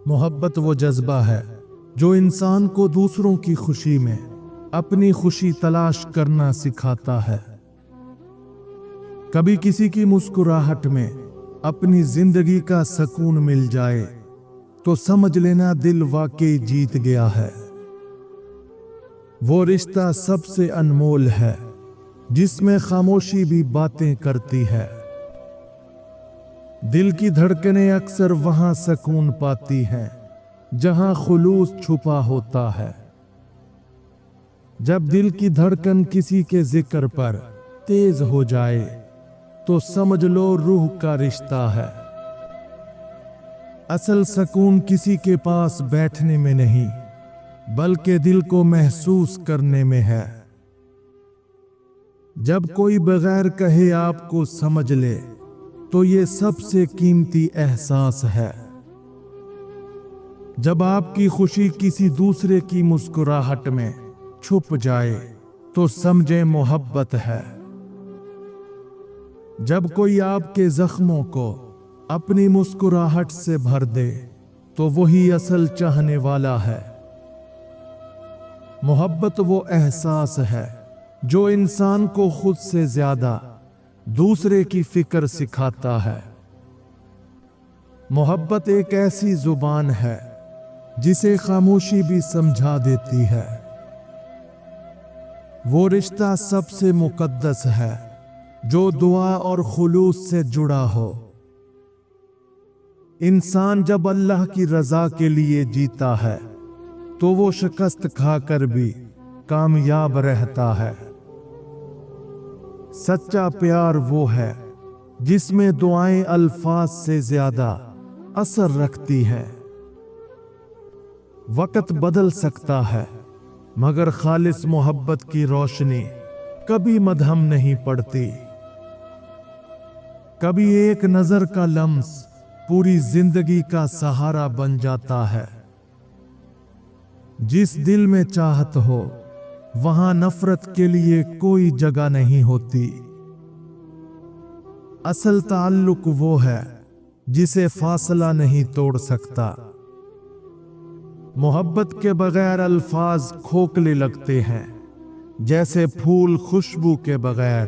محبت وہ جذبہ ہے جو انسان کو دوسروں کی خوشی میں اپنی خوشی تلاش کرنا سکھاتا ہے۔ کبھی کسی کی مسکراہٹ میں اپنی زندگی کا سکون مل جائے تو سمجھ لینا دل واقعی جیت گیا ہے۔ وہ رشتہ سب سے انمول ہے جس میں خاموشی بھی باتیں کرتی ہے۔ دل کی دھڑکنیں اکثر وہاں سکون پاتی ہیں جہاں خلوص چھپا ہوتا ہے۔ جب دل کی دھڑکن کسی کے ذکر پر تیز ہو جائے تو سمجھ لو روح کا رشتہ ہے۔ اصل سکون کسی کے پاس بیٹھنے میں نہیں بلکہ دل کو محسوس کرنے میں ہے۔ جب کوئی بغیر کہے آپ کو سمجھ لے تو یہ سب سے قیمتی احساس ہے۔ جب آپ کی خوشی کسی دوسرے کی مسکراہٹ میں چھپ جائے تو سمجھیں محبت ہے۔ جب کوئی آپ کے زخموں کو اپنی مسکراہٹ سے بھر دے تو وہی اصل چاہنے والا ہے۔ محبت وہ احساس ہے جو انسان کو خود سے زیادہ دوسرے کی فکر سکھاتا ہے۔ محبت ایک ایسی زبان ہے جسے خاموشی بھی سمجھا دیتی ہے۔ وہ رشتہ سب سے مقدس ہے جو دعا اور خلوص سے جڑا ہو۔ انسان جب اللہ کی رضا کے لیے جیتا ہے تو وہ شکست کھا کر بھی کامیاب رہتا ہے۔ سچا پیار وہ ہے جس میں دعائیں الفاظ سے زیادہ اثر رکھتی ہیں۔ وقت بدل سکتا ہے مگر خالص محبت کی روشنی کبھی مدھم نہیں پڑتی۔ کبھی ایک نظر کا لمس پوری زندگی کا سہارا بن جاتا ہے۔ جس دل میں چاہت ہو وہاں نفرت کے لیے کوئی جگہ نہیں ہوتی۔ اصل تعلق وہ ہے جسے فاصلہ نہیں توڑ سکتا۔ محبت کے بغیر الفاظ کھوکھلے لگتے ہیں جیسے پھول خوشبو کے بغیر۔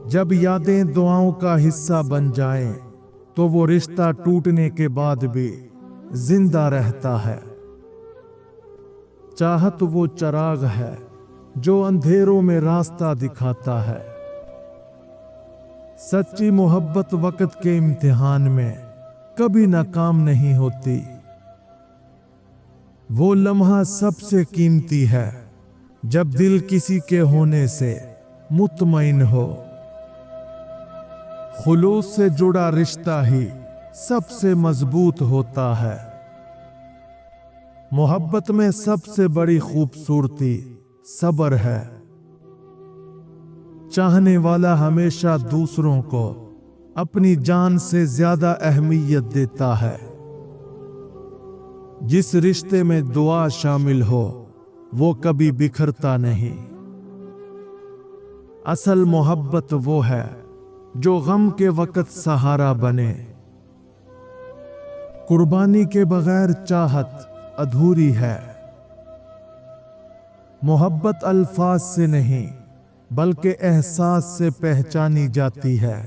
جب یادیں دعاؤں کا حصہ بن جائیں تو وہ رشتہ ٹوٹنے کے بعد بھی زندہ رہتا ہے۔ چاہت وہ چراغ ہے جو اندھیروں میں راستہ دکھاتا ہے۔ سچی محبت وقت کے امتحان میں کبھی ناکام نہیں ہوتی۔ وہ لمحہ سب سے قیمتی ہے جب دل کسی کے ہونے سے مطمئن ہو۔ خلوص سے جڑا رشتہ ہی سب سے مضبوط ہوتا ہے۔ محبت میں سب سے بڑی خوبصورتی صبر ہے۔ چاہنے والا ہمیشہ دوسروں کو اپنی جان سے زیادہ اہمیت دیتا ہے۔ جس رشتے میں دعا شامل ہو وہ کبھی بکھرتا نہیں۔ اصل محبت وہ ہے جو غم کے وقت سہارا بنے۔ قربانی کے بغیر چاہت ادھوری ہے۔ محبت الفاظ سے نہیں بلکہ احساس سے پہچانی جاتی ہے۔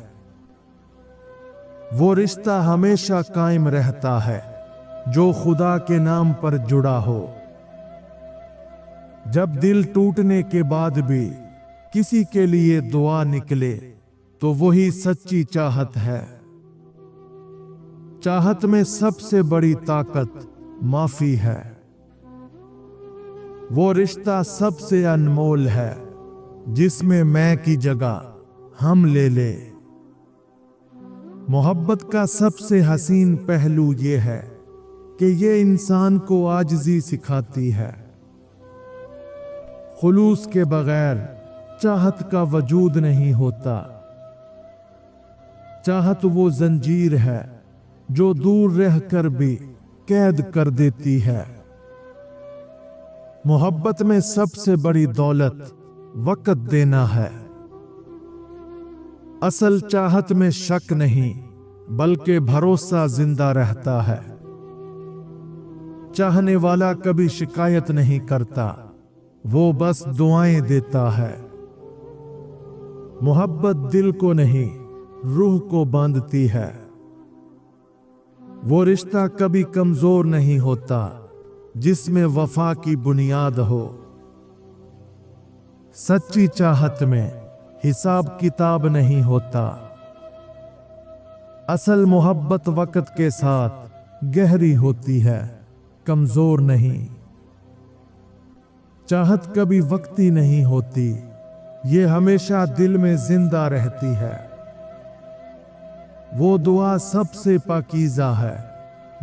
وہ رشتہ ہمیشہ قائم رہتا ہے جو خدا کے نام پر جڑا ہو۔ جب دل ٹوٹنے کے بعد بھی کسی کے لیے دعا نکلے تو وہی سچی چاہت ہے۔ چاہت میں سب سے بڑی طاقت معافی ہے۔ وہ رشتہ سب سے انمول ہے جس میں میں کی جگہ ہم لے لے۔ محبت کا سب سے حسین پہلو یہ ہے کہ یہ انسان کو عاجزی سکھاتی ہے۔ خلوص کے بغیر چاہت کا وجود نہیں ہوتا۔ چاہت وہ زنجیر ہے جو دور رہ کر بھی قید کر دیتی ہے۔ محبت میں سب سے بڑی دولت وقت دینا ہے۔ اصل چاہت میں شک نہیں बल्कि भरोसा जिंदा रहता है। चाहने वाला कभी शिकायत नहीं करता, वो बस दुआएं देता है। मोहब्बत दिल को नहीं, रूह को बांधती है। वो रिश्ता कभी कमजोर नहीं होता जिसमें वफा की बुनियाद हो। सच्ची चाहत में हिसाब किताब नहीं होता। असल मोहब्बत वक्त के साथ गहरी होती है, कमजोर नहीं। चाहत कभी वक्ती नहीं होती, ये हमेशा दिल में जिंदा रहती है। वो दुआ सबसे पाकीज़ा है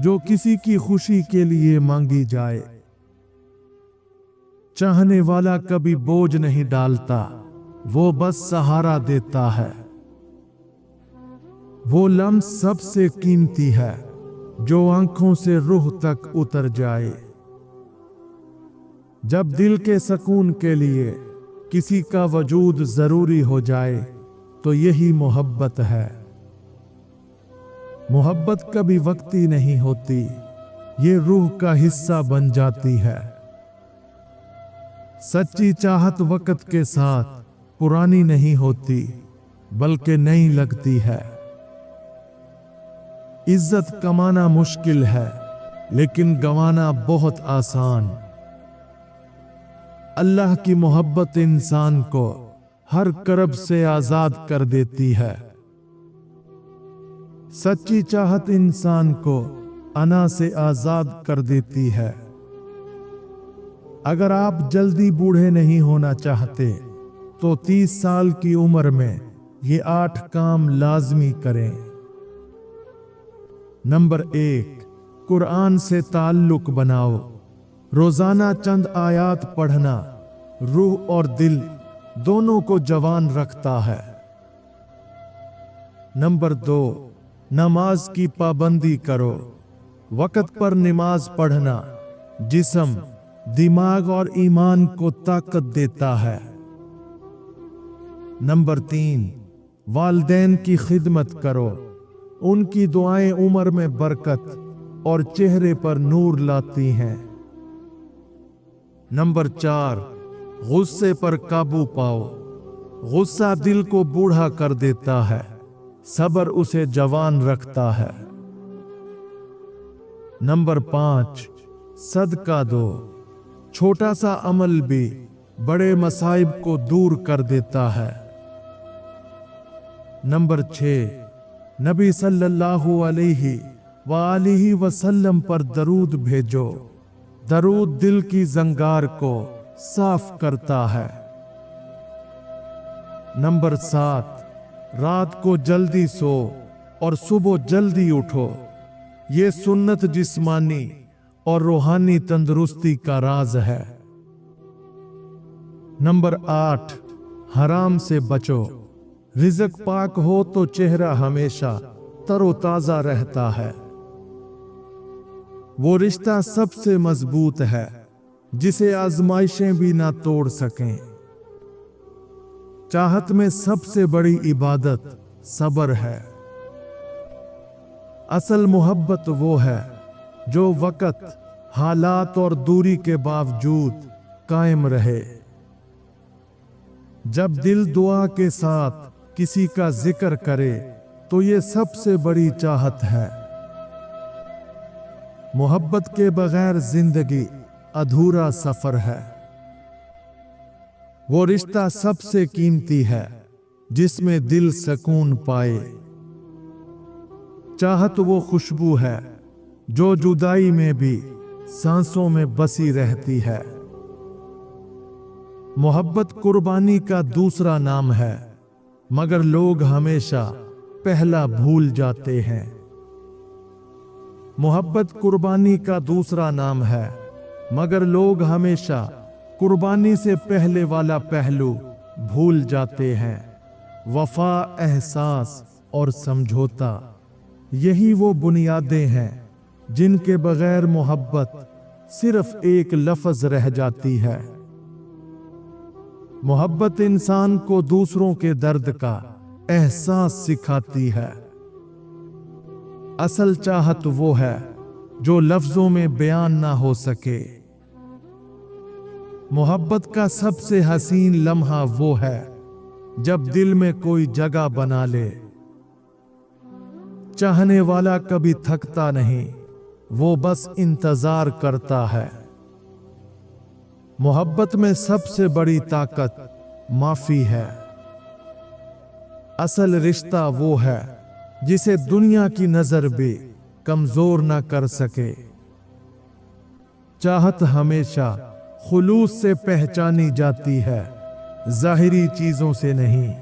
जो किसी की खुशी के लिए मांगी जाए। चाहने वाला कभी बोझ नहीं डालता, वो बस सहारा देता है। वो लम्स सबसे कीमती है जो आंखों से रूह तक उतर जाए। जब दिल के सुकून के लिए किसी का वजूद जरूरी हो जाए तो यही मोहब्बत है। मोहब्बत कभी वक्ती नहीं होती, ये रूह का हिस्सा बन जाती है। सच्ची चाहत वक्त के साथ पुरानी नहीं होती, बल्कि नई लगती है। इज्जत कमाना मुश्किल है, लेकिन गंवाना बहुत आसान। अल्लाह की मोहब्बत इंसान को हर करब से आजाद कर देती है। सच्ची चाहत इंसान को अना से आजाद कर देती है। अगर आप जल्दी बूढ़े नहीं होना चाहते तो 30 साल की उम्र में ये 8 काम लाजमी करें। नंबर 1, कुरान से ताल्लुक बनाओ। रोजाना चंद आयात पढ़ना रूह और दिल दोनों को जवान रखता है। नंबर 2, नमाज की पाबंदी करो। वक़्त पर नमाज पढ़ना जिस्म, दिमाग और ईमान को ताकत देता है। नंबर 3, वालिदैन की खिदमत करो। उनकी दुआएं उम्र में बरकत और चेहरे पर नूर लाती हैं। नंबर 4, गुस्से पर काबू पाओ। गुस्सा दिल को बूढ़ा कर देता है, सब्र उसे जवान रखता है। नंबर 5, सदका दो। छोटा सा अमल भी बड़े मसाइब को दूर कर देता है। नंबर 6, नबी सल्लल्लाहु अलैहि वसल्लम पर दरूद भेजो। दरूद दिल की जंगार को साफ करता है। नंबर 7, रात को जल्दी सो और सुबह जल्दी उठो। ये सुन्नत जिस्मानी और रूहानी तंदुरुस्ती का राज है। नंबर 8, हराम से बचो। रिज़्क पाक हो तो चेहरा हमेशा तरोताजा रहता है। वो रिश्ता सबसे मजबूत है जिसे आजमाइशें भी ना तोड़ सकें। चाहत में सबसे बड़ी इबादत सब्र है। असल मोहब्बत वो है जो वक़्त, हालात और दूरी के बावजूद कायम रहे। जब दिल दुआ के साथ किसी का जिक्र करे तो ये सबसे बड़ी चाहत है। मोहब्बत के बगैर जिंदगी अधूरा सफर है। वो रिश्ता सबसे कीमती है जिसमें दिल सुकून पाए। चाहत वो खुशबू है जो जुदाई में भी सांसों में बसी रहती है। मोहब्बत कुर्बानी का दूसरा नाम है, मगर लोग हमेशा पहला भूल जाते हैं। मोहब्बत कुर्बानी का दूसरा नाम है, मगर लोग हमेशा कुर्बानी से पहले वाला पहलू भूल जाते हैं। वफा, एहसास और समझौता, यही वो बुनियादें हैं जिनके बगैर मोहब्बत सिर्फ एक लफ्ज रह जाती है। मोहब्बत इंसान को दूसरों के दर्द का एहसास सिखाती है। असल चाहत वो है जो लफ्जों में बयान ना हो सके। मोहब्बत का सबसे हसीन लम्हा वो है जब दिल में कोई जगह बना ले। चाहने वाला कभी थकता नहीं, वो बस इंतजार करता है। मोहब्बत में सबसे बड़ी ताकत माफी है। असल रिश्ता वो है जिसे दुनिया की नजर भी कमजोर ना कर सके। चाहत हमेशा खुलूस से पहचानी जाती है, जाहिरी चीजों से नहीं।